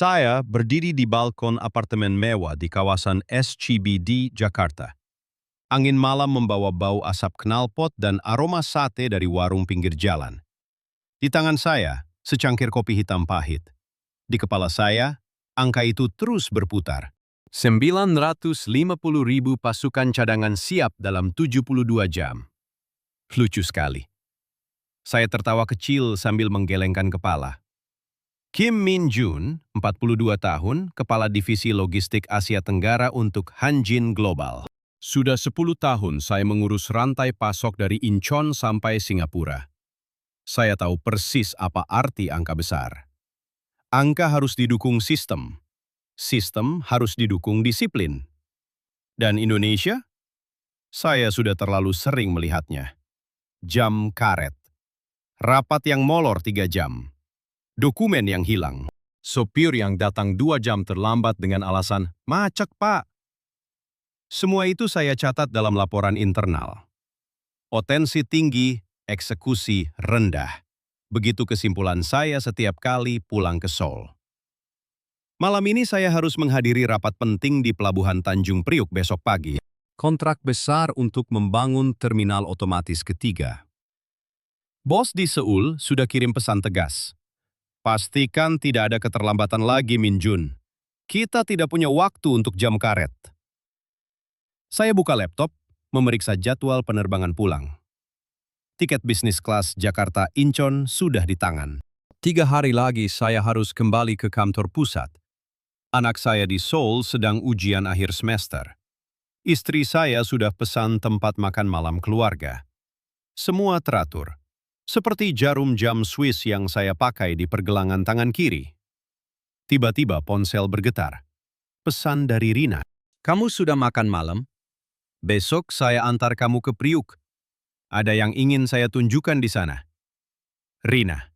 Saya berdiri di balkon apartemen mewah di kawasan SCBD, Jakarta. Angin malam membawa bau asap knalpot dan aroma sate dari warung pinggir jalan. Di tangan saya, secangkir kopi hitam pahit. Di kepala saya, angka itu terus berputar. 950.000 pasukan cadangan siap dalam 72 jam. Lucu sekali. Saya tertawa kecil sambil menggelengkan kepala. Kim Min Jun, 42 tahun, Kepala Divisi Logistik Asia Tenggara untuk Hanjin Global. Sudah 10 tahun saya mengurus rantai pasok dari Incheon sampai Singapura. Saya tahu persis apa arti angka besar. Angka harus didukung sistem. Sistem harus didukung disiplin. Dan Indonesia? Saya sudah terlalu sering melihatnya. Jam karet. Rapat yang molor 3 jam. Dokumen yang hilang. Sopir yang datang 2 jam terlambat dengan alasan, "Macet, Pak." Semua itu saya catat dalam laporan internal. Potensi tinggi, eksekusi rendah. Begitu kesimpulan saya setiap kali pulang ke Seoul. Malam ini saya harus menghadiri rapat penting di Pelabuhan Tanjung Priuk besok pagi. Kontrak besar untuk membangun terminal otomatis ketiga. Bos di Seoul sudah kirim pesan tegas. Pastikan tidak ada keterlambatan lagi, Min Jun. Kita tidak punya waktu untuk jam karet. Saya buka laptop, memeriksa jadwal penerbangan pulang. Tiket bisnis kelas Jakarta Incheon sudah di tangan. 3 hari lagi saya harus kembali ke kantor pusat. Anak saya di Seoul sedang ujian akhir semester. Istri saya sudah pesan tempat makan malam keluarga. Semua teratur. Seperti jarum jam Swiss yang saya pakai di pergelangan tangan kiri. Tiba-tiba ponsel bergetar. Pesan dari Rina. "Kamu sudah makan malam? Besok saya antar kamu ke Priuk. Ada yang ingin saya tunjukkan di sana." Rina.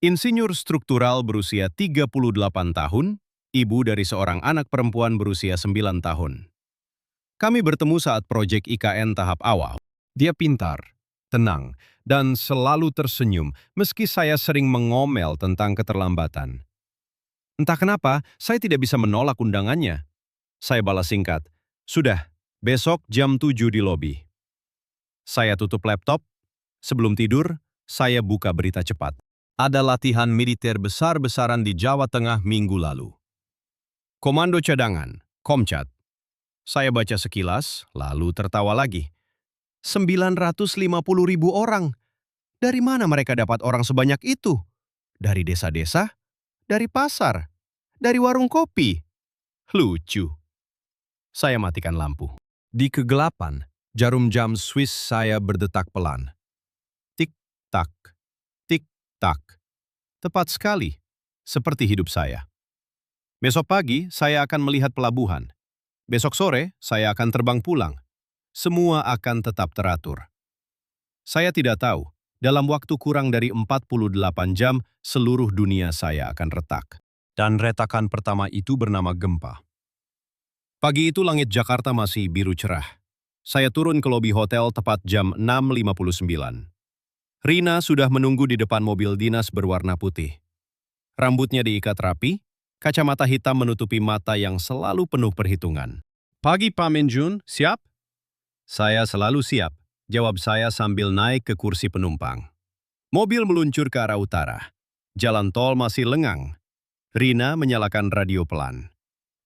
Insinyur struktural berusia 38 tahun, ibu dari seorang anak perempuan berusia 9 tahun. Kami bertemu saat proyek IKN tahap awal. Dia pintar, tenang, dan selalu tersenyum meski saya sering mengomel tentang keterlambatan. Entah kenapa, saya tidak bisa menolak undangannya. Saya balas singkat, "Sudah, besok jam 7 di lobi." Saya tutup laptop. Sebelum tidur, saya buka berita cepat. Ada latihan militer besar-besaran di Jawa Tengah minggu lalu. Komando Cadangan, Komcat. Saya baca sekilas, lalu tertawa lagi. 950.000 orang. Dari mana mereka dapat orang sebanyak itu? Dari desa-desa? Dari pasar? Dari warung kopi? Lucu. Saya matikan lampu. Di kegelapan, jarum jam Swiss saya berdetak pelan. Tik-tak, tik-tak. Tepat sekali, seperti hidup saya. Besok pagi, saya akan melihat pelabuhan. Besok sore, saya akan terbang pulang. Semua akan tetap teratur. Saya tidak tahu, dalam waktu kurang dari 48 jam, seluruh dunia saya akan retak. Dan retakan pertama itu bernama gempa. Pagi itu langit Jakarta masih biru cerah. Saya turun ke lobi hotel tepat jam 6.59. Rina sudah menunggu di depan mobil dinas berwarna putih. Rambutnya diikat rapi, kacamata hitam menutupi mata yang selalu penuh perhitungan. "Pagi, Pak Min Jun, siap?" "Saya selalu siap," jawab saya sambil naik ke kursi penumpang. Mobil meluncur ke arah utara. Jalan tol masih lengang. Rina menyalakan radio pelan.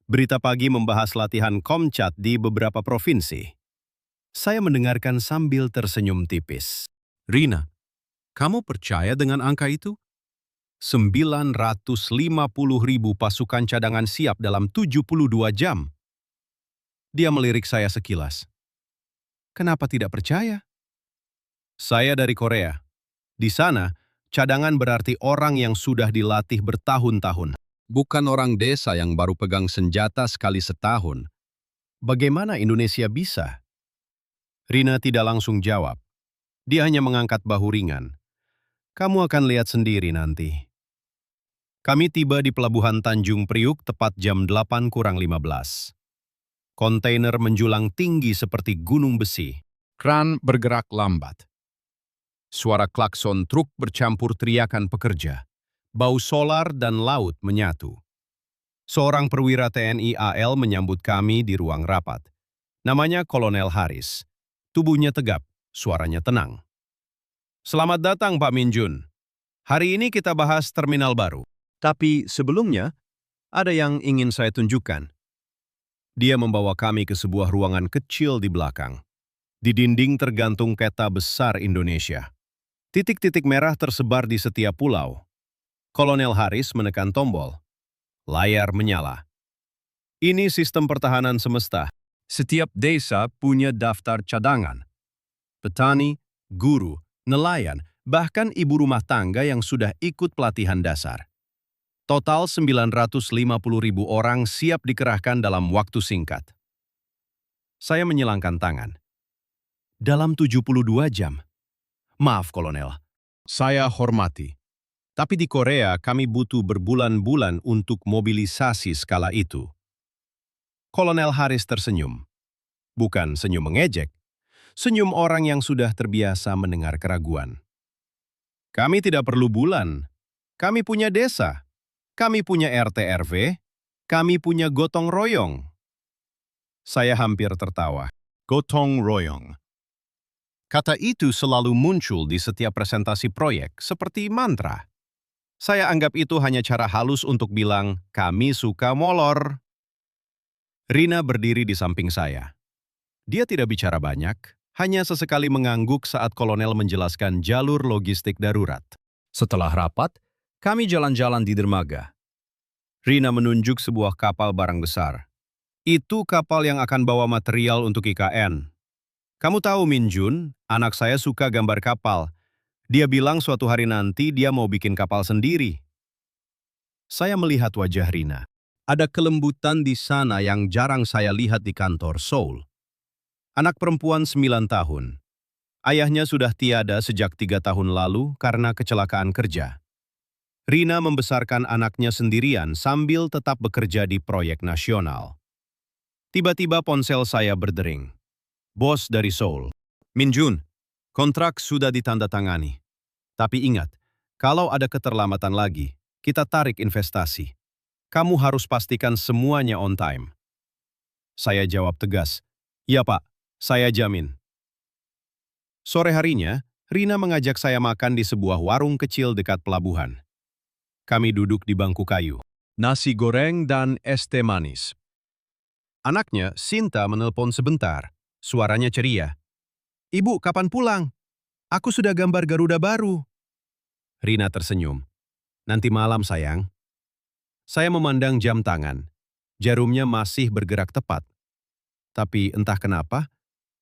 Berita pagi membahas latihan Komcat di beberapa provinsi. Saya mendengarkan sambil tersenyum tipis. "Rina, kamu percaya dengan angka itu? 950.000 pasukan cadangan siap dalam 72 jam. Dia melirik saya sekilas. "Kenapa tidak percaya?" "Saya dari Korea. Di sana, cadangan berarti orang yang sudah dilatih bertahun-tahun. Bukan orang desa yang baru pegang senjata sekali setahun. Bagaimana Indonesia bisa?" Rina tidak langsung jawab. Dia hanya mengangkat bahu ringan. "Kamu akan lihat sendiri nanti." Kami tiba di Pelabuhan Tanjung Priuk tepat jam 8:15. Kontainer menjulang tinggi seperti gunung besi. Kran bergerak lambat. Suara klakson truk bercampur teriakan pekerja. Bau solar dan laut menyatu. Seorang perwira TNI AL menyambut kami di ruang rapat. Namanya Kolonel Haris. Tubuhnya tegap, suaranya tenang. Selamat datang Pak Minjun. Hari ini kita bahas terminal baru. Tapi sebelumnya, ada yang ingin saya tunjukkan. Dia membawa kami ke sebuah ruangan kecil di belakang. Di dinding tergantung peta besar Indonesia. Titik-titik merah tersebar di setiap pulau. Kolonel Haris menekan tombol. Layar menyala. Ini sistem pertahanan semesta. Setiap desa punya daftar cadangan. Petani, guru, nelayan, bahkan ibu rumah tangga yang sudah ikut pelatihan dasar. Total 950.000 orang siap dikerahkan dalam waktu singkat. Saya menyilangkan tangan. Dalam 72 jam. Maaf, Kolonel. Saya hormati. Tapi di Korea kami butuh berbulan-bulan untuk mobilisasi skala itu. Kolonel Haris tersenyum. Bukan senyum mengejek. Senyum orang yang sudah terbiasa mendengar keraguan. Kami tidak perlu bulan. Kami punya desa. Kami punya RT RW. Kami punya gotong royong. Saya hampir tertawa. Gotong royong. Kata itu selalu muncul di setiap presentasi proyek, seperti mantra. Saya anggap itu hanya cara halus untuk bilang, kami suka molor. Rina berdiri di samping saya. Dia tidak bicara banyak, hanya sesekali mengangguk saat kolonel menjelaskan jalur logistik darurat. Setelah rapat, kami jalan-jalan di dermaga. Rina menunjuk sebuah kapal barang besar. Itu kapal yang akan bawa material untuk IKN. Kamu tahu Minjun, anak saya suka gambar kapal. Dia bilang suatu hari nanti dia mau bikin kapal sendiri. Saya melihat wajah Rina. Ada kelembutan di sana yang jarang saya lihat di kantor Seoul. Anak perempuan 9 tahun. Ayahnya sudah tiada sejak 3 tahun lalu karena kecelakaan kerja. Rina membesarkan anaknya sendirian sambil tetap bekerja di proyek nasional. Tiba-tiba ponsel saya berdering. Bos dari Seoul. Minjun, kontrak sudah ditandatangani. Tapi ingat, kalau ada keterlambatan lagi, kita tarik investasi. Kamu harus pastikan semuanya on time. Saya jawab tegas, "Iya Pak, saya jamin." Sore harinya, Rina mengajak saya makan di sebuah warung kecil dekat pelabuhan. Kami duduk di bangku kayu. Nasi goreng dan es teh manis. Anaknya, Sinta, menelpon sebentar. Suaranya ceria. "Ibu, kapan pulang? Aku sudah gambar Garuda baru." Rina tersenyum. "Nanti malam, sayang." Saya memandang jam tangan. Jarumnya masih bergerak tepat. Tapi entah kenapa,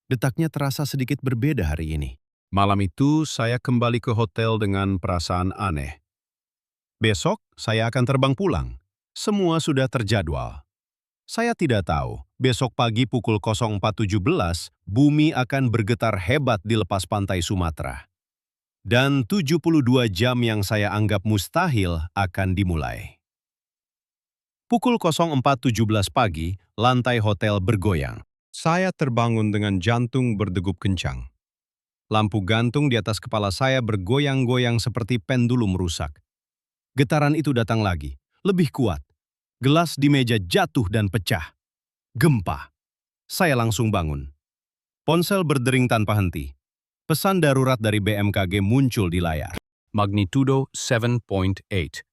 detaknya terasa sedikit berbeda hari ini. Malam itu, saya kembali ke hotel dengan perasaan aneh. Besok, saya akan terbang pulang. Semua sudah terjadwal. Saya tidak tahu, besok pagi pukul 04.17, bumi akan bergetar hebat di lepas pantai Sumatera. Dan 72 jam yang saya anggap mustahil akan dimulai. Pukul 04.17 pagi, lantai hotel bergoyang. Saya terbangun dengan jantung berdegup kencang. Lampu gantung di atas kepala saya bergoyang-goyang seperti pendulum rusak. Getaran itu datang lagi, lebih kuat. Gelas di meja jatuh dan pecah. Gempa. Saya langsung bangun. Ponsel berdering tanpa henti. Pesan darurat dari BMKG muncul di layar. Magnitudo 7.8.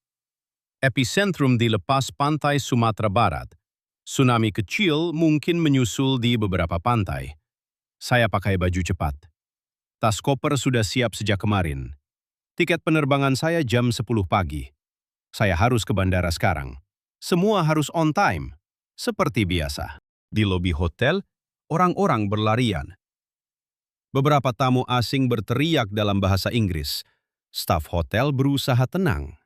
Epicentrum di lepas pantai Sumatera Barat. Tsunami kecil mungkin menyusul di beberapa pantai. Saya pakai baju cepat. Tas koper sudah siap sejak kemarin. Tiket penerbangan saya jam 10 pagi. Saya harus ke bandara sekarang. Semua harus on time. Seperti biasa. Di lobi hotel, orang-orang berlarian. Beberapa tamu asing berteriak dalam bahasa Inggris. Staf hotel berusaha tenang.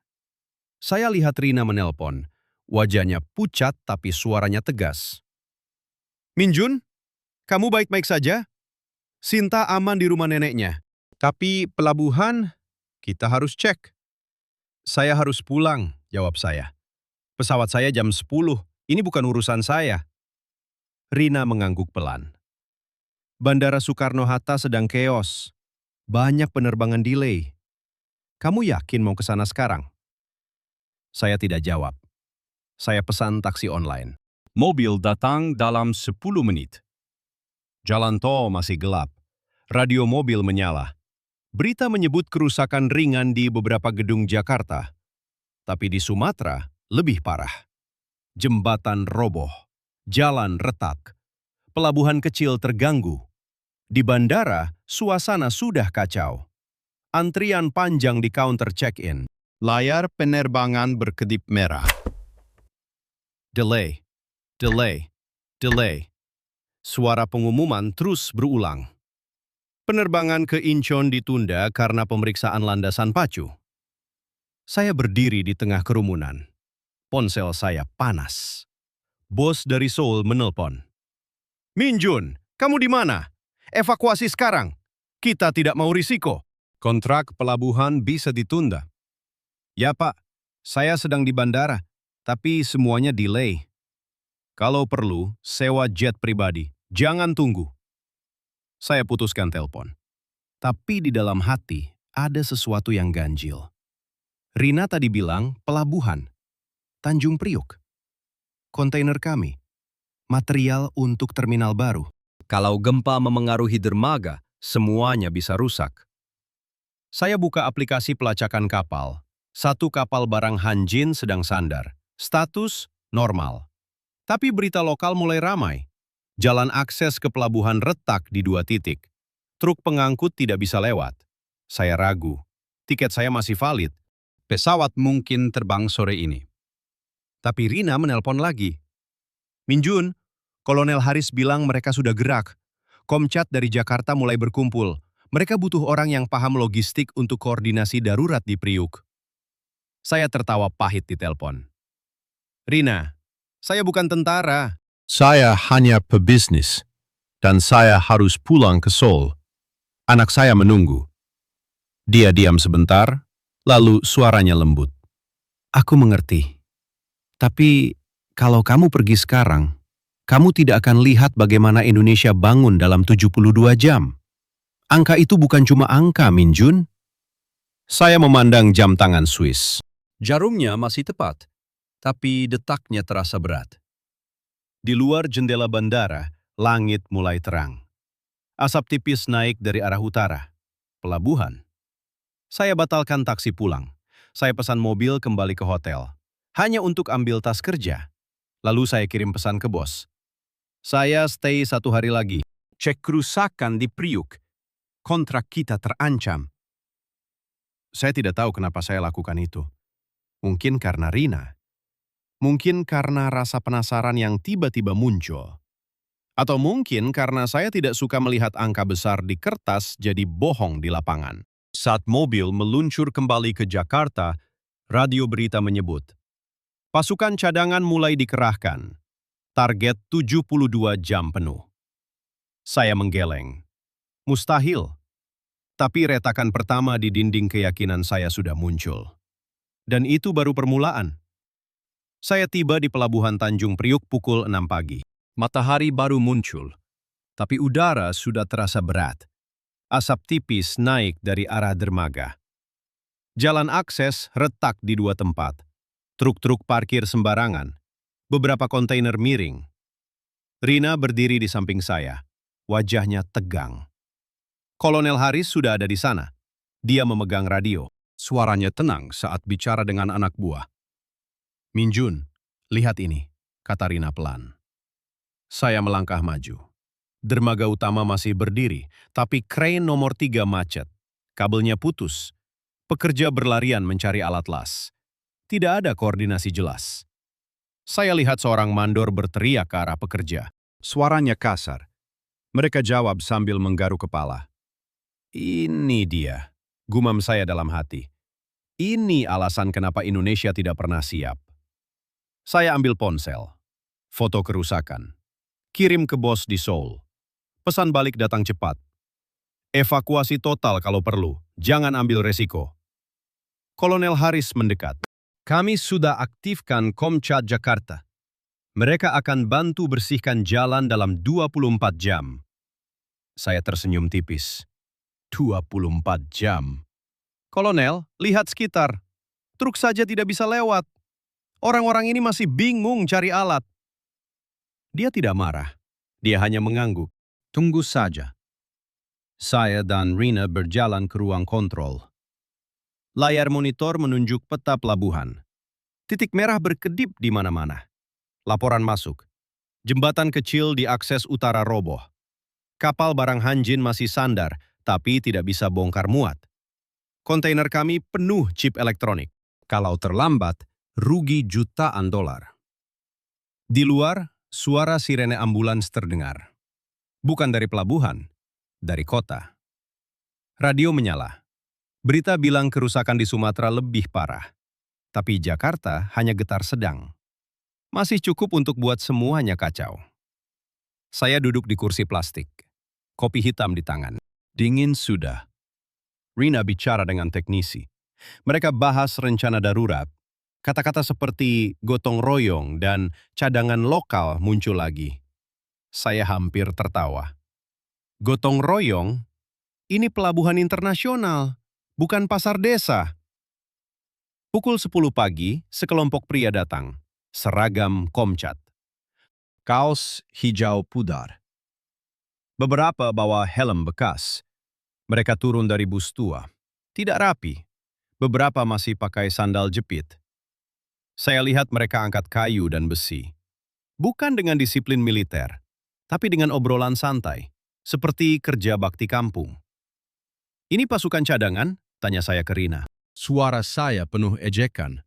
Saya lihat Rina menelpon. Wajahnya pucat tapi suaranya tegas. "Minjun, kamu baik-baik saja? Sinta aman di rumah neneknya. Tapi pelabuhan, kita harus cek." "Saya harus pulang," jawab saya. "Pesawat saya jam 10. Ini bukan urusan saya." Rina mengangguk pelan. "Bandara Soekarno-Hatta sedang keos. Banyak penerbangan delay. Kamu yakin mau ke sana sekarang?" Saya tidak jawab. Saya pesan taksi online. Mobil datang dalam 10 menit. Jalan tol masih gelap. Radio mobil menyala. Berita menyebut kerusakan ringan di beberapa gedung Jakarta. Tapi di Sumatera lebih parah. Jembatan roboh. Jalan retak. Pelabuhan kecil terganggu. Di bandara, suasana sudah kacau. Antrian panjang di counter check-in. Layar penerbangan berkedip merah. Delay, delay, delay. Suara pengumuman terus berulang. Penerbangan ke Incheon ditunda karena pemeriksaan landasan pacu. Saya berdiri di tengah kerumunan. Ponsel saya panas. Bos dari Seoul menelpon. Minjun, kamu di mana? Evakuasi sekarang. Kita tidak mau risiko. Kontrak pelabuhan bisa ditunda. Ya Pak, saya sedang di bandara, tapi semuanya delay. Kalau perlu, sewa jet pribadi. Jangan tunggu. Saya putuskan telepon. Tapi di dalam hati ada sesuatu yang ganjil. Rina tadi bilang pelabuhan. Tanjung Priuk. Kontainer kami. Material untuk terminal baru. Kalau gempa memengaruhi dermaga, semuanya bisa rusak. Saya buka aplikasi pelacakan kapal. Satu kapal barang Hanjin sedang sandar. Status normal. Tapi berita lokal mulai ramai. Jalan akses ke pelabuhan retak di 2 titik. Truk pengangkut tidak bisa lewat. Saya ragu. Tiket saya masih valid. Pesawat mungkin terbang sore ini. Tapi Rina menelpon lagi. Minjun, Kolonel Haris bilang mereka sudah gerak. Komcat dari Jakarta mulai berkumpul. Mereka butuh orang yang paham logistik untuk koordinasi darurat di Priuk. Saya tertawa pahit di telepon. Rina, saya bukan tentara. Saya hanya pebisnis. Dan saya harus pulang ke Seoul. Anak saya menunggu. Dia diam sebentar, lalu suaranya lembut. Aku mengerti. Tapi kalau kamu pergi sekarang, kamu tidak akan lihat bagaimana Indonesia bangun dalam 72 jam. Angka itu bukan cuma angka, Minjun. Saya memandang jam tangan Swiss. Jarumnya masih tepat, tapi detaknya terasa berat. Di luar jendela bandara, langit mulai terang. Asap tipis naik dari arah utara. Pelabuhan. Saya batalkan taksi pulang. Saya pesan mobil kembali ke hotel. Hanya untuk ambil tas kerja. Lalu saya kirim pesan ke bos. Saya stay 1 hari lagi. Cek kerusakan di Priuk. Kontrak kita terancam. Saya tidak tahu kenapa saya lakukan itu. Mungkin karena Rina. Mungkin karena rasa penasaran yang tiba-tiba muncul. Atau mungkin karena saya tidak suka melihat angka besar di kertas jadi bohong di lapangan. Saat mobil meluncur kembali ke Jakarta, radio berita menyebut, pasukan cadangan mulai dikerahkan. Target 72 jam penuh. Saya menggeleng. Mustahil. Tapi retakan pertama di dinding keyakinan saya sudah muncul. Dan itu baru permulaan. Saya tiba di pelabuhan Tanjung Priuk pukul 6 pagi. Matahari baru muncul, tapi udara sudah terasa berat. Asap tipis naik dari arah dermaga. Jalan akses retak di 2 tempat. Truk-truk parkir sembarangan. Beberapa kontainer miring. Rina berdiri di samping saya. Wajahnya tegang. Kolonel Haris sudah ada di sana. Dia memegang radio. Suaranya tenang saat bicara dengan anak buah. Minjun, lihat ini, kata Rina pelan. Saya melangkah maju. Dermaga utama masih berdiri, tapi krain nomor 3 macet. Kabelnya putus. Pekerja berlarian mencari alat las. Tidak ada koordinasi jelas. Saya lihat seorang mandor berteriak ke arah pekerja. Suaranya kasar. Mereka jawab sambil menggaruk kepala. Ini dia, gumam saya dalam hati. Ini alasan kenapa Indonesia tidak pernah siap. Saya ambil ponsel. Foto kerusakan. Kirim ke bos di Seoul. Pesan balik datang cepat. Evakuasi total kalau perlu. Jangan ambil resiko. Kolonel Haris mendekat. Kami sudah aktifkan Komcat Jakarta. Mereka akan bantu bersihkan jalan dalam 24 jam. Saya tersenyum tipis. 24 jam. Kolonel, lihat sekitar. Truk saja tidak bisa lewat. Orang-orang ini masih bingung cari alat. Dia tidak marah. Dia hanya mengangguk. Tunggu saja. Saya dan Rina berjalan ke ruang kontrol. Layar monitor menunjuk peta pelabuhan. Titik merah berkedip di mana-mana. Laporan masuk. Jembatan kecil di akses utara roboh. Kapal barang Hanjin masih sandar, tapi tidak bisa bongkar muat. Kontainer kami penuh chip elektronik. Kalau terlambat, rugi jutaan dolar. Di luar, suara sirene ambulans terdengar. Bukan dari pelabuhan, dari kota. Radio menyala. Berita bilang kerusakan di Sumatera lebih parah. Tapi Jakarta hanya getar sedang. Masih cukup untuk buat semuanya kacau. Saya duduk di kursi plastik. Kopi hitam di tangan. Dingin sudah. Rina bicara dengan teknisi. Mereka bahas rencana darurat. Kata-kata seperti gotong royong dan cadangan lokal muncul lagi. Saya hampir tertawa. Gotong royong? Ini pelabuhan internasional, bukan pasar desa. Pukul 10 pagi, sekelompok pria datang. Seragam Komcat. Kaos hijau pudar. Beberapa bawa helm bekas. Mereka turun dari bus tua. Tidak rapi. Beberapa masih pakai sandal jepit. Saya lihat mereka angkat kayu dan besi. Bukan dengan disiplin militer, tapi dengan obrolan santai, seperti kerja bakti kampung. Ini pasukan cadangan? Tanya saya ke Rina. Suara saya penuh ejekan.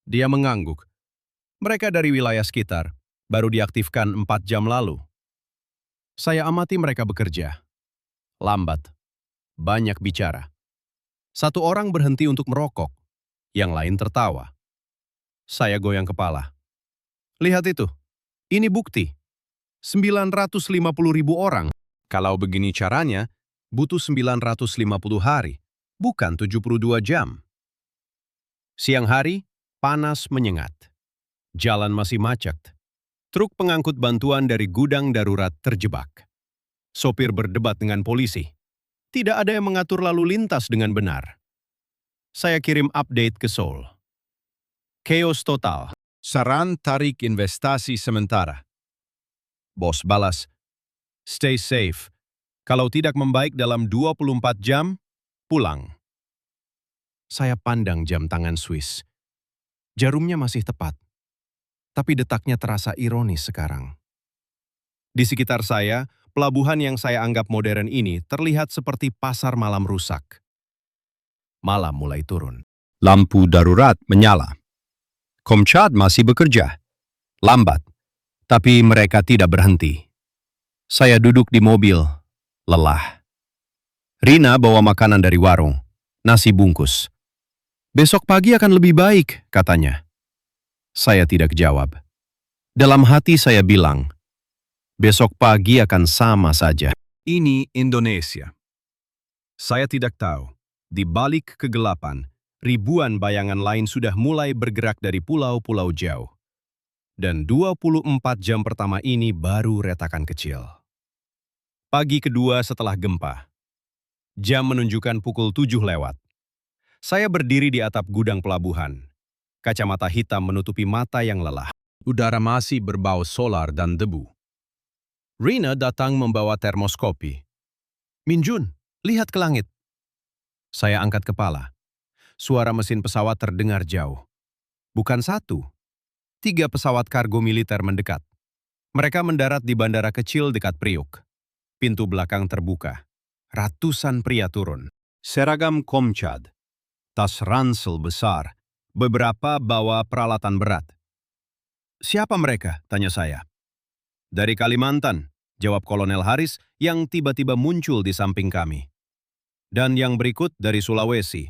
Dia mengangguk. Mereka dari wilayah sekitar, baru diaktifkan 4 jam lalu. Saya amati mereka bekerja. Lambat. Banyak bicara. Satu orang berhenti untuk merokok. Yang lain tertawa. Saya goyang kepala. Lihat itu. Ini bukti. 950.000 orang. Kalau begini caranya, butuh 950 hari, bukan 72 jam. Siang hari, panas menyengat. Jalan masih macet. Truk pengangkut bantuan dari gudang darurat terjebak. Sopir berdebat dengan polisi. Tidak ada yang mengatur lalu lintas dengan benar. Saya kirim update ke Seoul. Chaos total. Saran tarik investasi sementara. Bos balas, stay safe. Kalau tidak membaik dalam 24 jam, pulang. Saya pandang jam tangan Swiss. Jarumnya masih tepat. Tapi detaknya terasa ironis sekarang. Di sekitar saya, pelabuhan yang saya anggap modern ini terlihat seperti pasar malam rusak. Malam mulai turun. Lampu darurat menyala. Komcat masih bekerja. Lambat, tapi mereka tidak berhenti. Saya duduk di mobil, lelah. Rina bawa makanan dari warung, nasi bungkus. Besok pagi akan lebih baik, katanya. Saya tidak jawab. Dalam hati saya bilang, besok pagi akan sama saja. Ini Indonesia. Saya tidak tahu, di balik kegelapan, ribuan bayangan lain sudah mulai bergerak dari pulau-pulau jauh. Dan 24 jam pertama ini baru retakan kecil. Pagi kedua setelah gempa. Jam menunjukkan pukul 7 lewat. Saya berdiri di atap gudang pelabuhan. Kacamata hitam menutupi mata yang lelah. Udara masih berbau solar dan debu. Rina datang membawa termoskopi. Minjun, lihat ke langit. Saya angkat kepala. Suara mesin pesawat terdengar jauh. Bukan satu. 3 pesawat kargo militer mendekat. Mereka mendarat di bandara kecil dekat Priuk. Pintu belakang terbuka. Ratusan pria turun. Seragam Komcat. Tas ransel besar. Beberapa bawa peralatan berat. Siapa mereka? Tanya saya. Dari Kalimantan, jawab Kolonel Haris yang tiba-tiba muncul di samping kami. Dan yang berikut dari Sulawesi.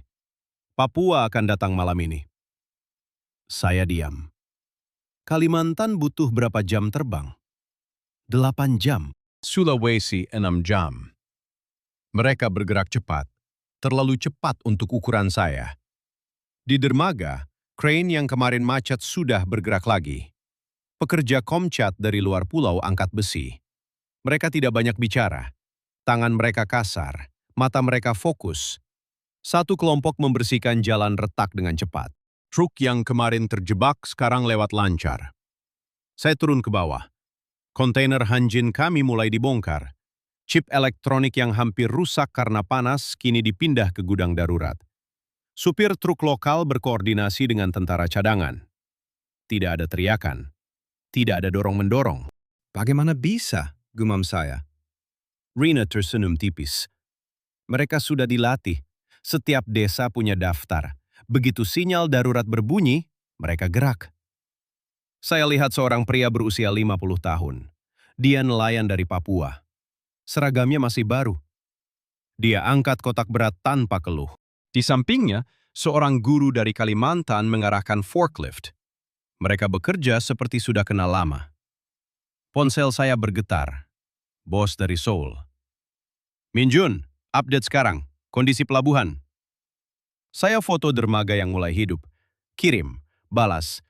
Papua akan datang malam ini. Saya diam. Kalimantan butuh berapa jam terbang? 8 jam. Sulawesi 6 jam. Mereka bergerak cepat. Terlalu cepat untuk ukuran saya. Di dermaga, crane yang kemarin macet sudah bergerak lagi. Pekerja Komcat dari luar pulau angkat besi. Mereka tidak banyak bicara. Tangan mereka kasar, mata mereka fokus. Satu kelompok membersihkan jalan retak dengan cepat. Truk yang kemarin terjebak sekarang lewat lancar. Saya turun ke bawah. Kontainer Hanjin kami mulai dibongkar. Chip elektronik yang hampir rusak karena panas kini dipindah ke gudang darurat. Supir truk lokal berkoordinasi dengan tentara cadangan. Tidak ada teriakan. Tidak ada dorong-mendorong. Bagaimana bisa, gumam saya. Rina tersenyum tipis. Mereka sudah dilatih. Setiap desa punya daftar. Begitu sinyal darurat berbunyi, mereka gerak. Saya lihat seorang pria berusia 50 tahun. Dia nelayan dari Papua. Seragamnya masih baru. Dia angkat kotak berat tanpa keluh. Di sampingnya, seorang guru dari Kalimantan mengarahkan forklift. Mereka bekerja seperti sudah kenal lama. Ponsel saya bergetar. Bos dari Seoul. Minjun, update sekarang. Kondisi pelabuhan. Saya foto dermaga yang mulai hidup. Kirim, balas.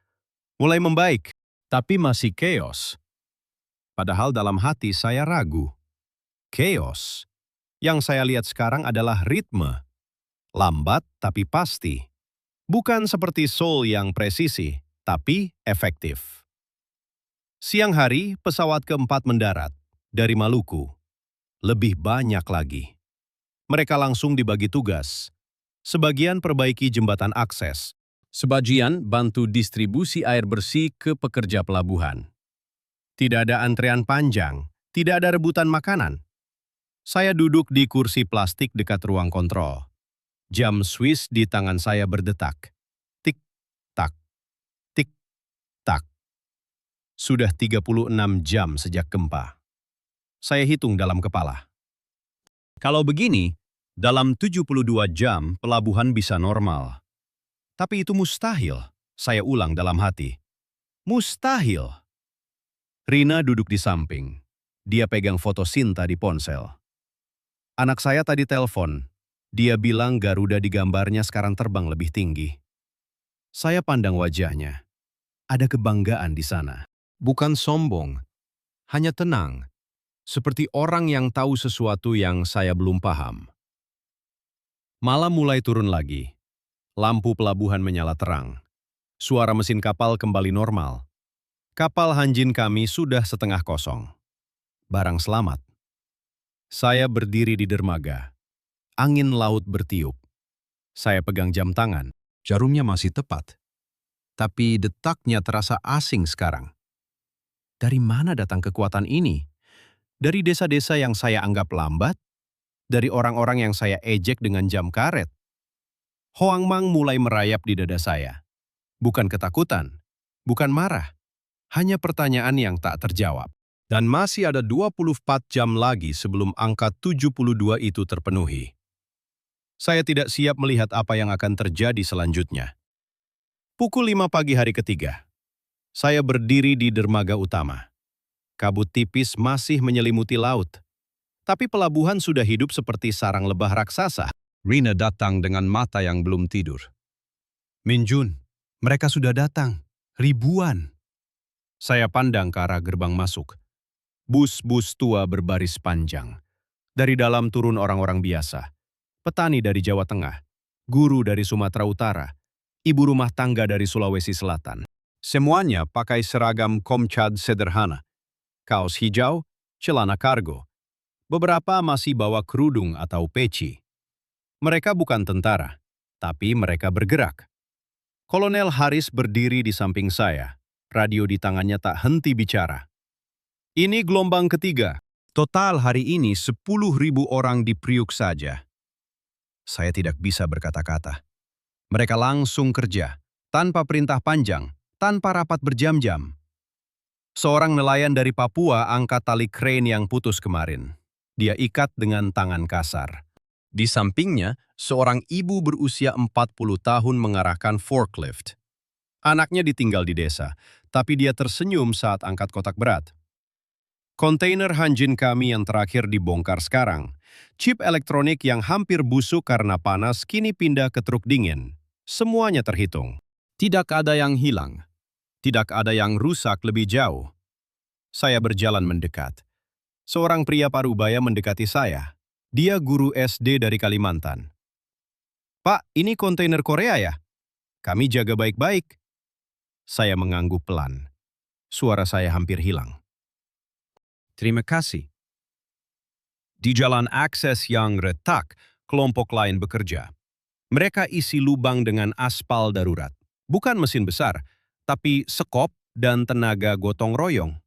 Mulai membaik, tapi masih chaos. Padahal dalam hati saya ragu. Chaos. Yang saya lihat sekarang adalah ritme. Lambat tapi pasti. Bukan seperti Seoul yang presisi, tapi efektif. Siang hari, pesawat keempat mendarat. Dari Maluku. Lebih banyak lagi. Mereka langsung dibagi tugas. Sebagian perbaiki jembatan akses. Sebagian bantu distribusi air bersih ke pekerja pelabuhan. Tidak ada antrean panjang, tidak ada rebutan makanan. Saya duduk di kursi plastik dekat ruang kontrol. Jam Swiss di tangan saya berdetak. Tik-tak, tik-tak. Sudah 36 jam sejak gempa. Saya hitung dalam kepala. Kalau begini, dalam 72 jam pelabuhan bisa normal. Tapi itu mustahil, saya ulang dalam hati. Mustahil. Rina duduk di samping. Dia pegang foto Sinta di ponsel. Anak saya tadi telepon. Dia bilang Garuda di gambarnya sekarang terbang lebih tinggi. Saya pandang wajahnya. Ada kebanggaan di sana. Bukan sombong, hanya tenang. Seperti orang yang tahu sesuatu yang saya belum paham. Malam mulai turun lagi. Lampu pelabuhan menyala terang. Suara mesin kapal kembali normal. Kapal Hanjin kami sudah setengah kosong. Barang selamat. Saya berdiri di dermaga. Angin laut bertiup. Saya pegang jam tangan. Jarumnya masih tepat. Tapi detaknya terasa asing sekarang. Dari mana datang kekuatan ini? Dari desa-desa yang saya anggap lambat? Dari orang-orang yang saya ejek dengan jam karet? Hoang Mang mulai merayap di dada saya. Bukan ketakutan, bukan marah. Hanya pertanyaan yang tak terjawab. Dan masih ada 24 jam lagi sebelum angka 72 itu terpenuhi. Saya tidak siap melihat apa yang akan terjadi selanjutnya. Pukul 5 pagi hari ketiga. Saya berdiri di dermaga utama. Kabut tipis masih menyelimuti laut. Tapi pelabuhan sudah hidup seperti sarang lebah raksasa. Rina datang dengan mata yang belum tidur. Minjun, mereka sudah datang. Ribuan. Saya pandang ke arah gerbang masuk. Bus-bus tua berbaris panjang. Dari dalam turun orang-orang biasa. Petani dari Jawa Tengah. Guru dari Sumatera Utara. Ibu rumah tangga dari Sulawesi Selatan. Semuanya pakai seragam komcad sederhana. Kaos hijau, celana kargo. Beberapa masih bawa kerudung atau peci. Mereka bukan tentara, tapi mereka bergerak. Kolonel Haris berdiri di samping saya. Radio di tangannya tak henti bicara. Ini gelombang ketiga. Total hari ini 10.000 orang di Priuk saja. Saya tidak bisa berkata-kata. Mereka langsung kerja, tanpa perintah panjang, tanpa rapat berjam-jam. Seorang nelayan dari Papua angkat tali crane yang putus kemarin. Dia ikat dengan tangan kasar. Di sampingnya, seorang ibu berusia 40 tahun mengarahkan forklift. Anaknya ditinggal di desa, tapi dia tersenyum saat angkat kotak berat. Kontainer Hanjin kami yang terakhir dibongkar sekarang. Chip elektronik yang hampir busuk karena panas kini pindah ke truk dingin. Semuanya terhitung. Tidak ada yang hilang. Tidak ada yang rusak lebih jauh. Saya berjalan mendekat. Seorang pria parubaya mendekati saya. Dia guru SD dari Kalimantan. Pak, ini kontainer Korea ya? Kami jaga baik-baik. Saya mengangguk pelan. Suara saya hampir hilang. Terima kasih. Di jalan akses yang retak, kelompok lain bekerja. Mereka isi lubang dengan aspal darurat. Bukan mesin besar, tapi sekop dan tenaga gotong royong.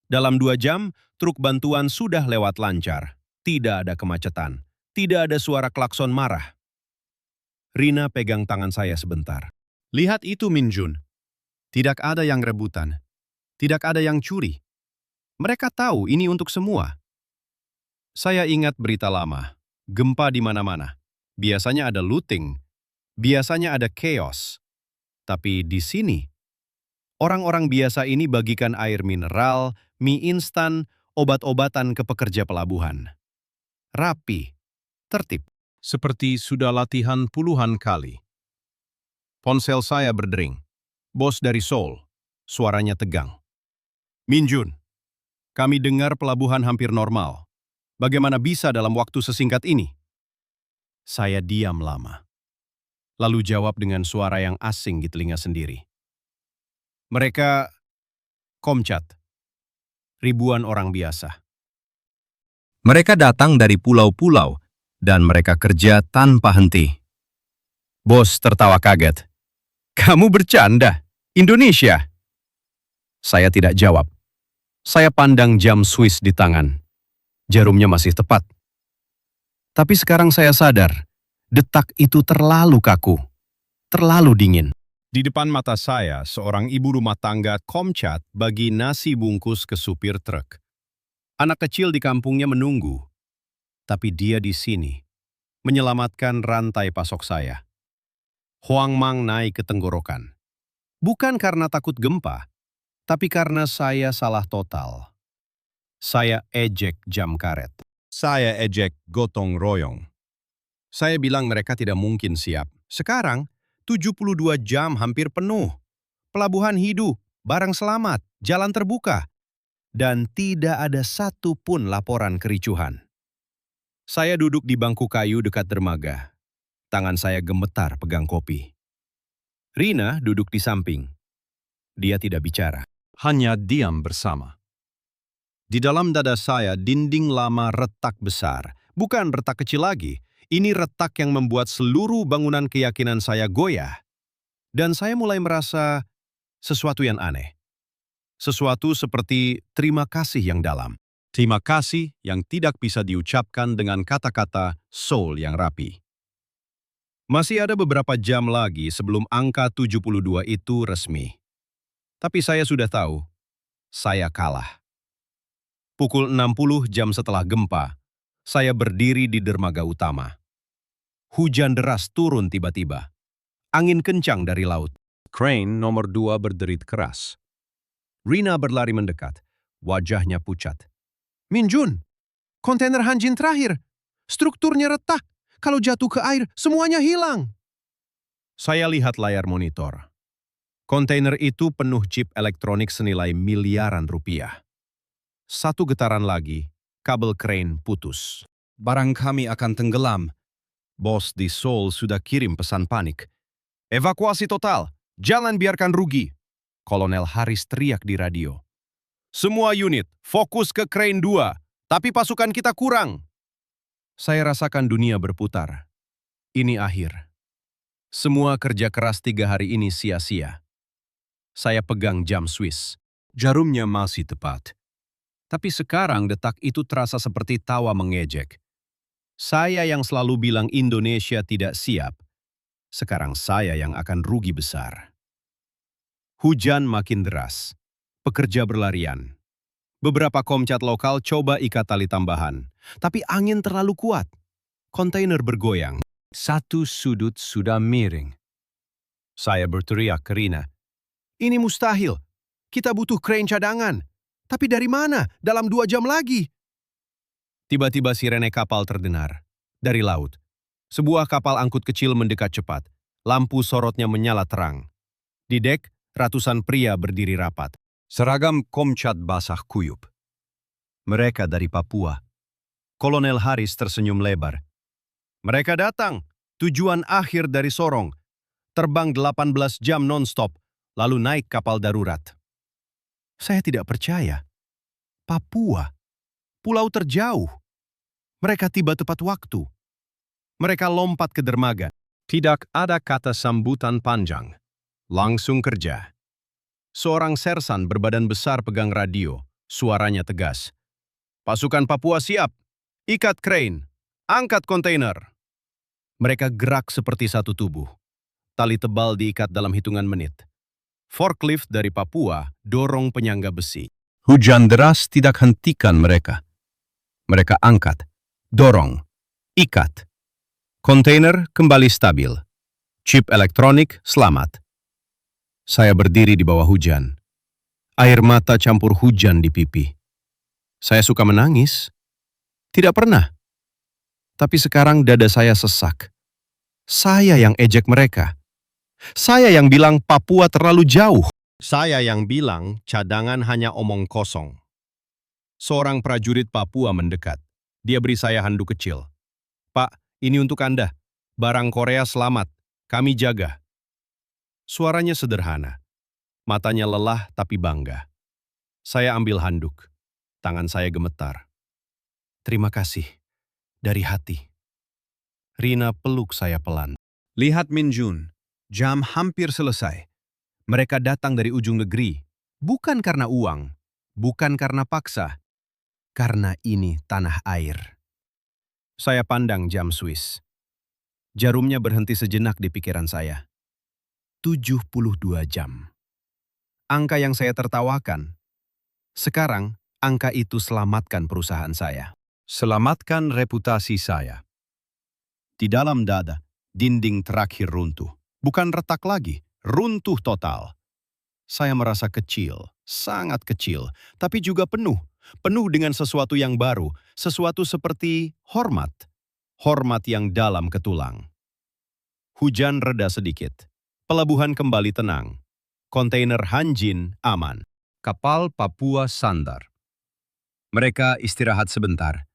Dalam 2 jam, truk bantuan sudah lewat lancar. Tidak ada kemacetan. Tidak ada suara klakson marah. Rina pegang tangan saya sebentar. Lihat itu, Min Jun. Tidak ada yang rebutan. Tidak ada yang curi. Mereka tahu ini untuk semua. Saya ingat berita lama. Gempa di mana-mana. Biasanya ada looting. Biasanya ada chaos. Tapi di sini, orang-orang biasa ini bagikan air mineral, mie instan, obat-obatan ke pekerja pelabuhan. Rapi, tertib. Seperti sudah latihan puluhan kali. Ponsel saya berdering. Bos dari Seoul. Suaranya tegang. Min Jun, kami dengar pelabuhan hampir normal. Bagaimana bisa dalam waktu sesingkat ini? Saya diam lama. Lalu jawab dengan suara yang asing di telinga sendiri. Mereka Komcat. Ribuan orang biasa. Mereka datang dari pulau-pulau dan mereka kerja tanpa henti. Bos tertawa kaget. Kamu bercanda? Indonesia? Saya tidak jawab. Saya pandang jam Swiss di tangan. Jarumnya masih tepat. Tapi sekarang saya sadar, detak itu terlalu kaku, terlalu dingin. Di depan mata saya, seorang ibu rumah tangga Komcat bagi nasi bungkus ke supir truk. Anak kecil di kampungnya menunggu, tapi dia di sini, menyelamatkan rantai pasok saya. Huang Mang naik ke tenggorokan. Bukan karena takut gempa, tapi karena saya salah total. Saya ejek jam karet. Saya ejek gotong royong. Saya bilang mereka tidak mungkin siap. Sekarang, 72 jam hampir penuh. Pelabuhan hidup, barang selamat, jalan terbuka. Dan tidak ada satu pun laporan kericuhan. Saya duduk di bangku kayu dekat dermaga. Tangan saya gemetar pegang kopi. Rina duduk di samping. Dia tidak bicara. Hanya diam bersama. Di dalam dada saya, dinding lama retak besar. Bukan retak kecil lagi. Ini retak yang membuat seluruh bangunan keyakinan saya goyah. Dan saya mulai merasa sesuatu yang aneh. Sesuatu seperti terima kasih yang dalam. Terima kasih yang tidak bisa diucapkan dengan kata-kata soul yang rapi. Masih ada beberapa jam lagi sebelum angka 72 itu resmi. Tapi saya sudah tahu, saya kalah. Pukul 60 jam setelah gempa, saya berdiri di dermaga utama. Hujan deras turun tiba-tiba. Angin kencang dari laut. Crane nomor 2 berderit keras. Rina berlari mendekat. Wajahnya pucat. Min Jun, kontainer Hanjin terakhir. Strukturnya retak. Kalau jatuh ke air, semuanya hilang. Saya lihat layar monitor. Kontainer itu penuh chip elektronik senilai miliaran rupiah. Satu getaran lagi, kabel crane putus. Barang kami akan tenggelam. Bos di Seoul sudah kirim pesan panik. Evakuasi total, jangan biarkan rugi. Kolonel Haris teriak di radio. Semua unit, fokus ke crane 2, tapi pasukan kita kurang. Saya rasakan dunia berputar. Ini akhir. Semua kerja keras 3 hari ini sia-sia. Saya pegang jam Swiss. Jarumnya masih tepat. Tapi sekarang detak itu terasa seperti tawa mengejek. Saya yang selalu bilang Indonesia tidak siap. Sekarang saya yang akan rugi besar. Hujan makin deras. Pekerja berlarian. Beberapa Komcat lokal coba ikat tali tambahan. Tapi angin terlalu kuat. Kontainer bergoyang. Satu sudut sudah miring. Saya berteriak ke Rina. Ini mustahil. Kita butuh crane cadangan. Tapi dari mana? Dalam 2 jam lagi. Tiba-tiba sirene kapal terdengar. Dari laut. Sebuah kapal angkut kecil mendekat cepat. Lampu sorotnya menyala terang. Di dek, ratusan pria berdiri rapat. Seragam Komcat basah kuyup. Mereka dari Papua. Kolonel Haris tersenyum lebar. Mereka datang. Tujuan akhir dari Sorong. terbang 18 jam non-stop, lalu naik kapal darurat. Saya tidak percaya. Papua, pulau terjauh. Mereka tiba tepat waktu. Mereka lompat ke dermaga. Tidak ada kata sambutan panjang. Langsung kerja. Seorang sersan berbadan besar pegang radio. Suaranya tegas. Pasukan Papua siap. Ikat crane. Angkat kontainer. Mereka gerak seperti satu tubuh. Tali tebal diikat dalam hitungan menit. Forklift dari Papua dorong penyangga besi. Hujan deras tidak hentikan mereka. Mereka angkat, dorong, ikat. Kontainer kembali stabil. Chip elektronik selamat. Saya berdiri di bawah hujan. Air mata campur hujan di pipi. Saya suka menangis. Tidak pernah. Tapi sekarang dada saya sesak. Saya yang ejek mereka. Saya yang bilang Papua terlalu jauh. Saya yang bilang cadangan hanya omong kosong. Seorang prajurit Papua mendekat. Dia beri saya handuk kecil. Pak, ini untuk Anda. Barang Korea selamat. Kami jaga. Suaranya sederhana. Matanya lelah tapi bangga. Saya ambil handuk. Tangan saya gemetar. Terima kasih. Dari hati. Rina peluk saya pelan. Lihat Min Jun. Jam hampir selesai. Mereka datang dari ujung negeri. Bukan karena uang. Bukan karena paksa. Karena ini tanah air. Saya pandang jam Swiss. Jarumnya berhenti sejenak di pikiran saya. 72 jam. Angka yang saya tertawakan. Sekarang, angka itu selamatkan perusahaan saya. Selamatkan reputasi saya. Di dalam dada, dinding terakhir runtuh. Bukan retak lagi, runtuh total. Saya merasa kecil, sangat kecil, tapi juga penuh. Penuh dengan sesuatu yang baru, sesuatu seperti hormat. Hormat yang dalam ke tulang. Hujan reda sedikit. Pelabuhan kembali tenang. Kontainer Hanjin aman. Kapal Papua sandar. Mereka istirahat sebentar,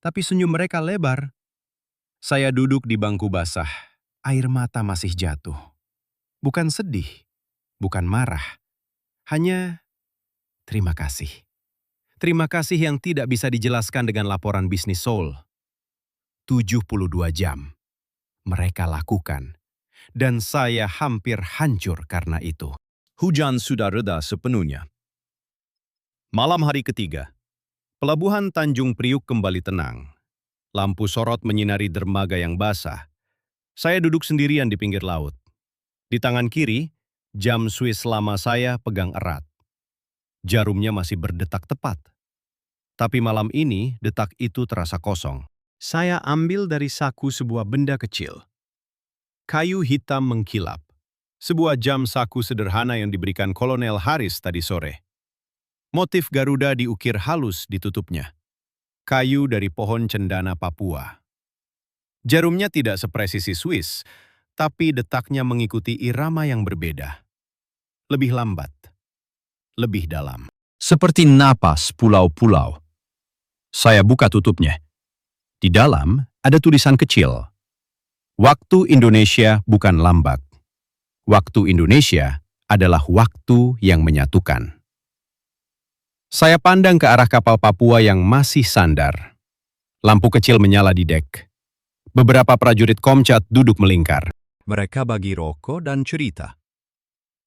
tapi senyum mereka lebar. Saya duduk di bangku basah. Air mata masih jatuh. Bukan sedih, bukan marah. Hanya terima kasih. Terima kasih yang tidak bisa dijelaskan dengan laporan bisnis Seoul. 72 jam. Mereka lakukan. Dan saya hampir hancur karena itu. Hujan sudah reda sepenuhnya. Malam hari ketiga. Pelabuhan Tanjung Priuk kembali tenang. Lampu sorot menyinari dermaga yang basah. Saya duduk sendirian di pinggir laut. Di tangan kiri, jam Swiss lama saya pegang erat. Jarumnya masih berdetak tepat. Tapi malam ini, detak itu terasa kosong. Saya ambil dari saku sebuah benda kecil. Kayu hitam mengkilap. Sebuah jam saku sederhana yang diberikan Kolonel Haris tadi sore. Motif Garuda diukir halus di tutupnya. Kayu dari pohon cendana Papua. Jarumnya tidak sepresisi Swiss, tapi detaknya mengikuti irama yang berbeda. Lebih lambat. Lebih dalam. Seperti napas pulau-pulau. Saya buka tutupnya. Di dalam ada tulisan kecil. Waktu Indonesia bukan lambat. Waktu Indonesia adalah waktu yang menyatukan. Saya pandang ke arah kapal Papua yang masih sandar. Lampu kecil menyala di dek. Beberapa prajurit Komcat duduk melingkar. Mereka bagi rokok dan cerita.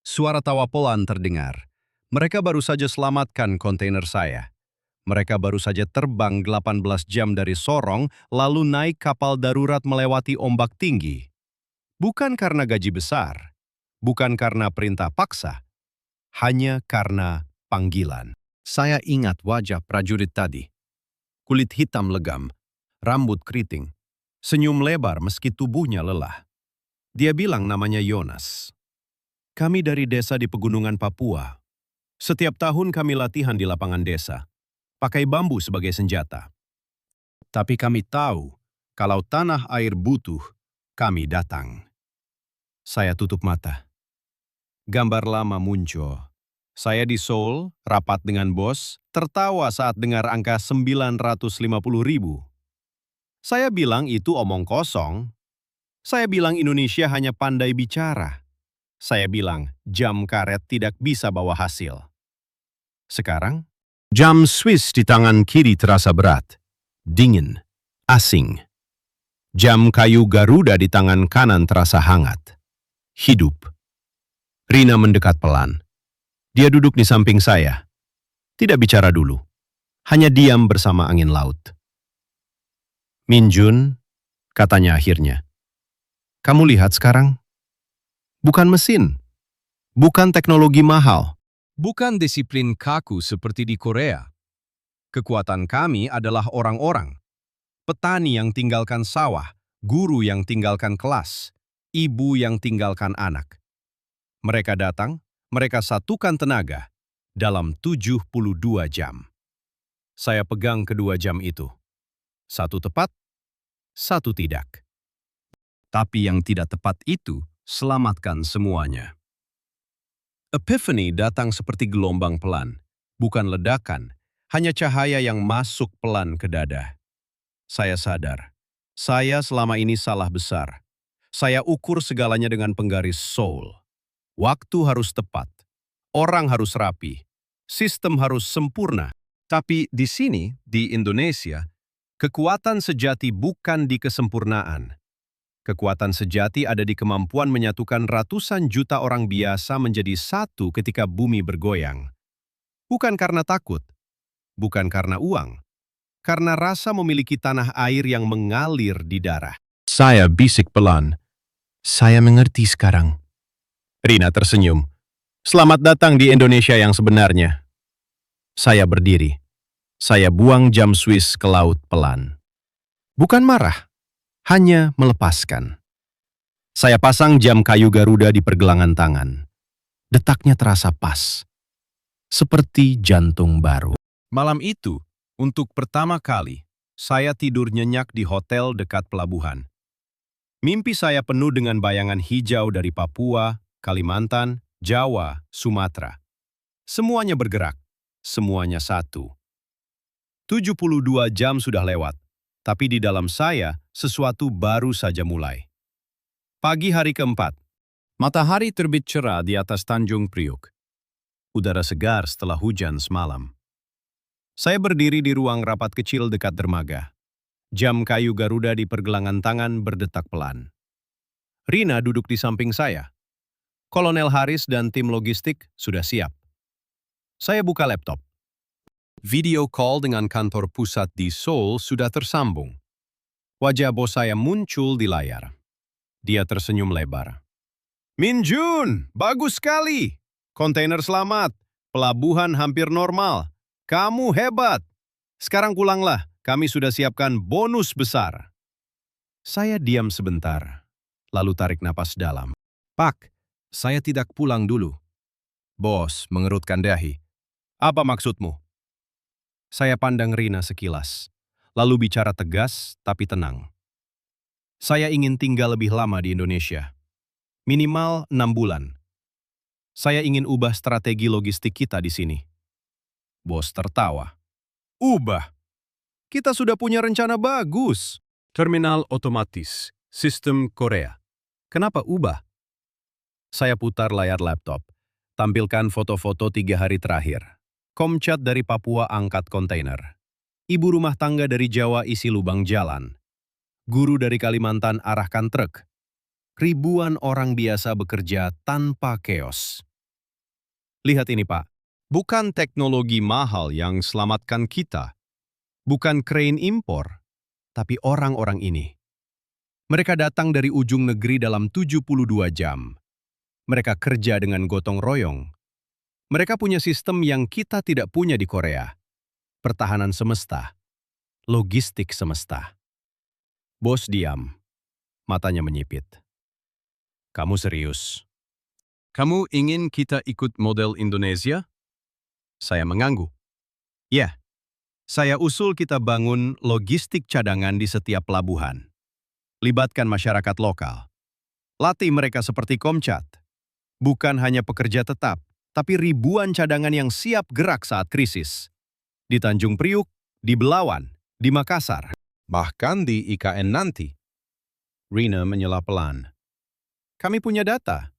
Suara tawa pelan terdengar. Mereka baru saja selamatkan kontainer saya. Mereka baru saja terbang 18 jam dari Sorong, lalu naik kapal darurat melewati ombak tinggi. Bukan karena gaji besar, bukan karena perintah paksa, hanya karena panggilan. Saya ingat wajah prajurit tadi. Kulit hitam legam, rambut keriting, senyum lebar meski tubuhnya lelah. Dia bilang namanya Yonas. Kami dari desa di pegunungan Papua. Setiap tahun kami latihan di lapangan desa. Pakai bambu sebagai senjata. Tapi kami tahu, kalau tanah air butuh, kami datang. Saya tutup mata. Gambar lama muncul. Saya di Seoul, rapat dengan bos, tertawa saat dengar angka 950.000. Saya bilang itu omong kosong. Saya bilang Indonesia hanya pandai bicara, Saya bilang, jam karet tidak bisa bawa hasil. Sekarang, Jam Swiss di tangan kiri terasa berat, dingin, asing. Jam kayu Garuda di tangan kanan terasa hangat, hidup. Rina mendekat pelan. Dia duduk di samping saya. Tidak bicara dulu. Hanya diam bersama angin laut. Min Jun, katanya akhirnya. Kamu lihat sekarang? Bukan mesin. Bukan teknologi mahal. Bukan disiplin kaku seperti di Korea. Kekuatan kami adalah orang-orang. Petani yang tinggalkan sawah, guru yang tinggalkan kelas, ibu yang tinggalkan anak. Mereka datang, mereka satukan tenaga dalam 72 jam. Saya pegang kedua jam itu. Satu tepat, satu tidak. Tapi yang tidak tepat itu selamatkan semuanya. Epiphany datang seperti gelombang pelan, bukan ledakan, hanya cahaya yang masuk pelan ke dada. Saya sadar, saya selama ini salah besar. Saya ukur segalanya dengan penggaris Soul. Waktu harus tepat, orang harus rapi, sistem harus sempurna. Tapi di sini, di Indonesia, kekuatan sejati bukan di kesempurnaan. Kekuatan sejati ada di kemampuan menyatukan ratusan juta orang biasa menjadi satu ketika bumi bergoyang. Bukan karena takut, bukan karena uang, karena rasa memiliki tanah air yang mengalir di darah. Saya bisik pelan. Saya mengerti sekarang. Rina tersenyum. Selamat datang di Indonesia yang sebenarnya. Saya berdiri. Saya buang jam Swiss ke laut pelan. Bukan marah, hanya melepaskan. Saya pasang jam kayu Garuda di pergelangan tangan. Detaknya terasa pas. Seperti jantung baru. Malam itu, untuk pertama kali, saya tidur nyenyak di hotel dekat pelabuhan. Mimpi saya penuh dengan bayangan hijau dari Papua, Kalimantan, Jawa, Sumatera. Semuanya bergerak, semuanya satu. 72 jam sudah lewat, tapi di dalam saya sesuatu baru saja mulai. Pagi hari keempat, matahari terbit cerah di atas Tanjung Priuk. Udara segar setelah hujan semalam. Saya berdiri di ruang rapat kecil dekat dermaga. Jam kayu Garuda di pergelangan tangan berdetak pelan. Rina duduk di samping saya. Kolonel Haris dan tim logistik sudah siap. Saya buka laptop. Video call dengan kantor pusat di Seoul sudah tersambung. Wajah bos saya muncul di layar. Dia tersenyum lebar. Min Jun, bagus sekali. Kontainer selamat. Pelabuhan hampir normal. Kamu hebat. Sekarang pulanglah. Kami sudah siapkan bonus besar. Saya diam sebentar, lalu tarik napas dalam. Pak, saya tidak pulang dulu. Bos mengerutkan dahi. Apa maksudmu? Saya pandang Rina sekilas, lalu bicara tegas tapi tenang. Saya ingin tinggal lebih lama di Indonesia. Minimal 6 bulan. Saya ingin ubah strategi logistik kita di sini. Bos tertawa. Ubah? Kita sudah punya rencana bagus. Terminal otomatis, sistem Korea. Kenapa ubah? Saya putar layar laptop. Tampilkan foto-foto 3 hari terakhir. Komcat dari Papua angkat kontainer. Ibu rumah tangga dari Jawa isi lubang jalan. Guru dari Kalimantan arahkan truk. Ribuan orang biasa bekerja tanpa keos. Lihat ini, Pak. Bukan teknologi mahal yang selamatkan kita. Bukan krain impor, tapi orang-orang ini. Mereka datang dari ujung negeri dalam 72 jam. Mereka kerja dengan gotong royong. Mereka punya sistem yang kita tidak punya di Korea. Pertahanan semesta. Logistik semesta. Bos diam. Matanya menyipit. Kamu serius? Kamu ingin kita ikut model Indonesia? Saya mengangguk. Ya, saya usul kita bangun logistik cadangan di setiap pelabuhan. Libatkan masyarakat lokal. Latih mereka seperti Komcat. Bukan hanya pekerja tetap, tapi ribuan cadangan yang siap gerak saat krisis. Di Tanjung Priuk, di Belawan, di Makassar. Bahkan di IKN nanti. Rina menyela pelan. Kami punya data.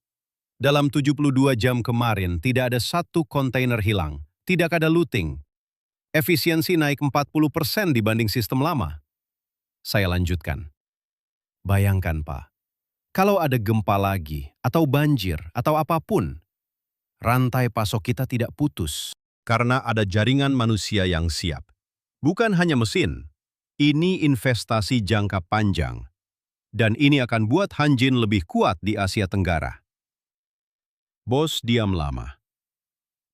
Dalam 72 jam kemarin, tidak ada satu kontainer hilang. Tidak ada looting. Efisiensi naik 40% dibanding sistem lama. Saya lanjutkan. Bayangkan, Pak. Kalau ada gempa lagi, atau banjir, atau apapun, rantai pasok kita tidak putus. Karena ada jaringan manusia yang siap. Bukan hanya mesin. Ini investasi jangka panjang. Dan ini akan buat Hanjin lebih kuat di Asia Tenggara. Bos diam lama.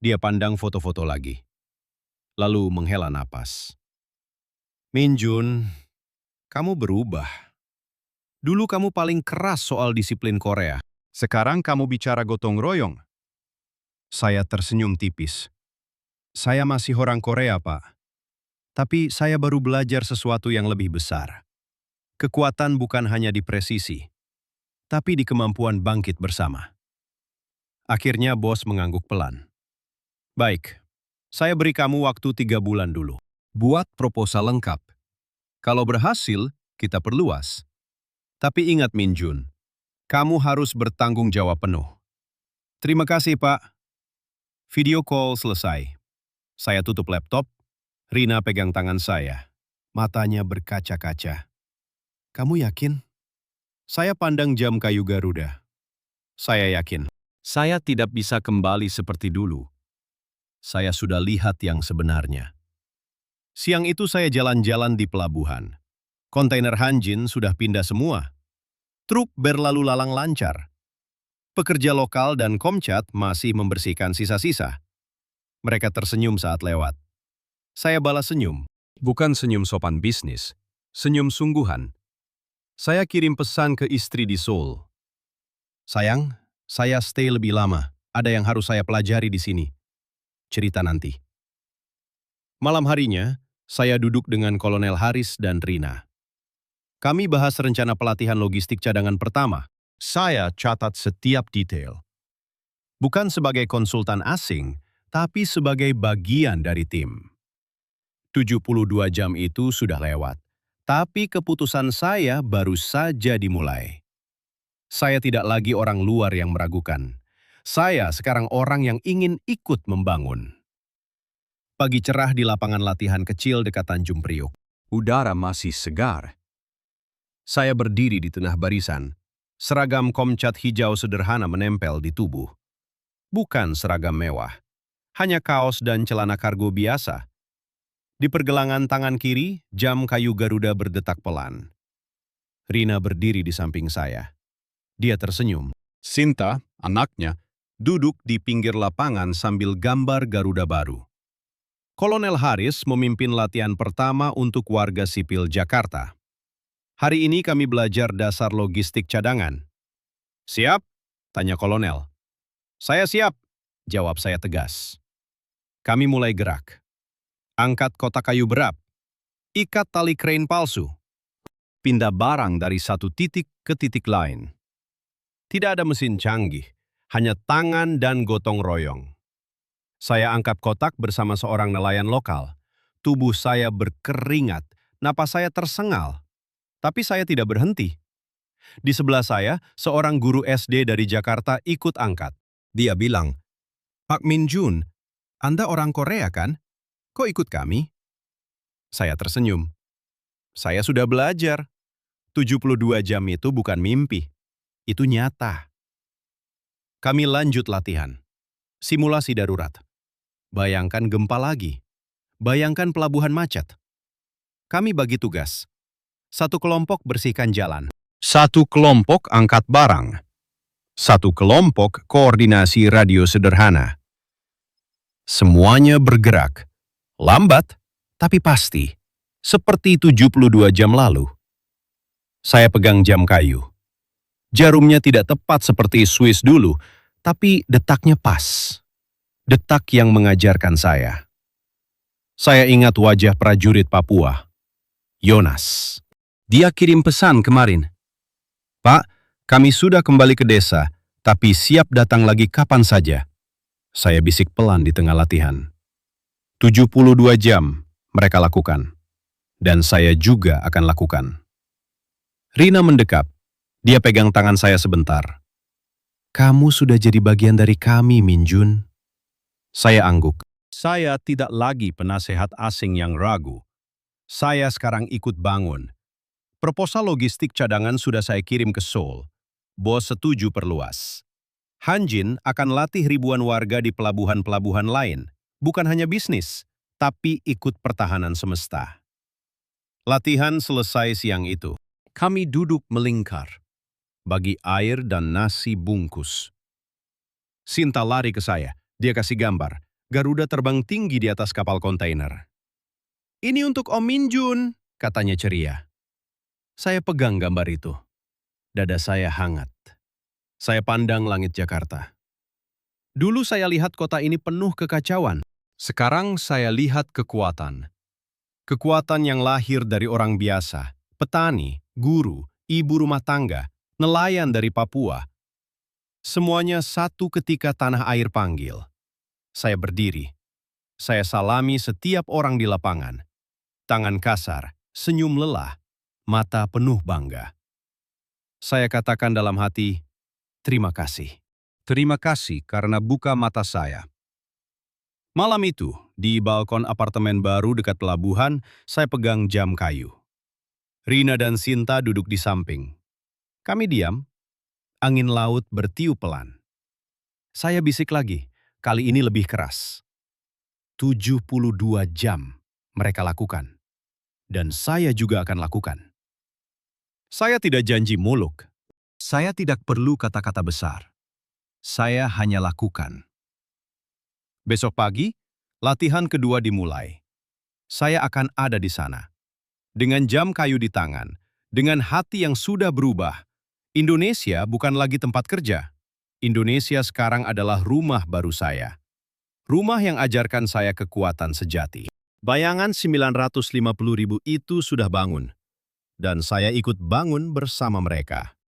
Dia pandang foto-foto lagi. Lalu menghela napas. Min Jun, kamu berubah. Dulu kamu paling keras soal disiplin Korea. Sekarang kamu bicara gotong royong. Saya tersenyum tipis. Saya masih orang Korea, Pak. Tapi saya baru belajar sesuatu yang lebih besar. Kekuatan bukan hanya di presisi, tapi di kemampuan bangkit bersama. Akhirnya bos mengangguk pelan. Baik, saya beri kamu waktu 3 bulan dulu. Buat proposal lengkap. Kalau berhasil, kita perluas. Tapi ingat Min Jun, kamu harus bertanggung jawab penuh. Terima kasih, Pak. Video call selesai. Saya tutup laptop, Rina pegang tangan saya. Matanya berkaca-kaca. Kamu yakin? Saya pandang jam kayu Garuda. Saya yakin. Saya tidak bisa kembali seperti dulu. Saya sudah lihat yang sebenarnya. Siang itu saya jalan-jalan di pelabuhan. Kontainer Hanjin sudah pindah semua. Truk berlalu lalang lancar. Pekerja lokal dan Komcat masih membersihkan sisa-sisa. Mereka tersenyum saat lewat. Saya balas senyum. Bukan senyum sopan bisnis, senyum sungguhan. Saya kirim pesan ke istri di Seoul. Sayang, saya stay lebih lama. Ada yang harus saya pelajari di sini. Cerita nanti. Malam harinya, saya duduk dengan Kolonel Haris dan Rina. Kami bahas rencana pelatihan logistik cadangan pertama. Saya catat setiap detail. Bukan sebagai konsultan asing, tapi sebagai bagian dari tim. 72 jam itu sudah lewat, tapi keputusan saya baru saja dimulai. Saya tidak lagi orang luar yang meragukan. Saya sekarang orang yang ingin ikut membangun. Pagi cerah di lapangan latihan kecil dekat Tanjung Priok. Udara masih segar. Saya berdiri di tengah barisan. Seragam Komcat hijau sederhana menempel di tubuh. Bukan seragam mewah. Hanya kaos dan celana kargo biasa. Di pergelangan tangan kiri, jam kayu Garuda berdetak pelan. Rina berdiri di samping saya. Dia tersenyum. Sinta, anaknya, duduk di pinggir lapangan sambil gambar Garuda baru. Kolonel Haris memimpin latihan pertama untuk warga sipil Jakarta. Hari ini kami belajar dasar logistik cadangan. Siap? Tanya Kolonel. Saya siap, jawab saya tegas. Kami mulai gerak. Angkat kotak kayu berat. Ikat tali krain palsu. Pindah barang dari satu titik ke titik lain. Tidak ada mesin canggih, hanya tangan dan gotong royong. Saya angkat kotak bersama seorang nelayan lokal. Tubuh saya berkeringat, napas saya tersengal. Tapi saya tidak berhenti. Di sebelah saya, seorang guru SD dari Jakarta ikut angkat. Dia bilang, Pak Min Jun, Anda orang Korea kan? Kok ikut kami? Saya tersenyum. Saya sudah belajar. 72 jam itu bukan mimpi. Itu nyata. Kami lanjut latihan. Simulasi darurat. Bayangkan gempa lagi. Bayangkan pelabuhan macet. Kami bagi tugas. Satu kelompok bersihkan jalan. Satu kelompok angkat barang. Satu kelompok koordinasi radio sederhana. Semuanya bergerak. Lambat, tapi pasti. Seperti 72 jam lalu. Saya pegang jam kayu. Jarumnya tidak tepat seperti Swiss dulu, tapi detaknya pas. Detak yang mengajarkan saya. Saya ingat wajah prajurit Papua, Yonas. Dia kirim pesan kemarin. Pak, kami sudah kembali ke desa, tapi siap datang lagi kapan saja. Saya bisik pelan di tengah latihan. 72 jam mereka lakukan. Dan saya juga akan lakukan. Rina mendekap. Dia pegang tangan saya sebentar. Kamu sudah jadi bagian dari kami, Min Jun. Saya angguk. Saya tidak lagi penasehat asing yang ragu. Saya sekarang ikut bangun. Proposal logistik cadangan sudah saya kirim ke Seoul. Bos setuju perluas. Hanjin akan latih ribuan warga di pelabuhan-pelabuhan lain. Bukan hanya bisnis, tapi ikut pertahanan semesta. Latihan selesai siang itu. Kami duduk melingkar, bagi air dan nasi bungkus. Sinta lari ke saya. Dia kasih gambar. Garuda terbang tinggi di atas kapal kontainer. "Ini untuk Om Min Jun," katanya ceria. Saya pegang gambar itu. Dada saya hangat. Saya pandang langit Jakarta. Dulu saya lihat kota ini penuh kekacauan. Sekarang saya lihat kekuatan. Kekuatan yang lahir dari orang biasa, petani, guru, ibu rumah tangga, nelayan dari Papua. Semuanya satu ketika tanah air panggil. Saya berdiri. Saya salami setiap orang di lapangan. Tangan kasar, senyum lelah, mata penuh bangga. Saya katakan dalam hati, terima kasih. Terima kasih karena buka mata saya. Malam itu, di balkon apartemen baru dekat pelabuhan, saya pegang jam kayu. Rina dan Sinta duduk di samping. Kami diam. Angin laut bertiup pelan. Saya bisik lagi, kali ini lebih keras. 72 jam mereka lakukan. Dan saya juga akan lakukan. Saya tidak janji muluk. Saya tidak perlu kata-kata besar. Saya hanya lakukan. Besok pagi, latihan kedua dimulai. Saya akan ada di sana. Dengan jam kayu di tangan, dengan hati yang sudah berubah. Indonesia bukan lagi tempat kerja. Indonesia sekarang adalah rumah baru saya. Rumah yang ajarkan saya kekuatan sejati. Bayangan 950.000 itu sudah bangun. Dan saya ikut bangun bersama mereka.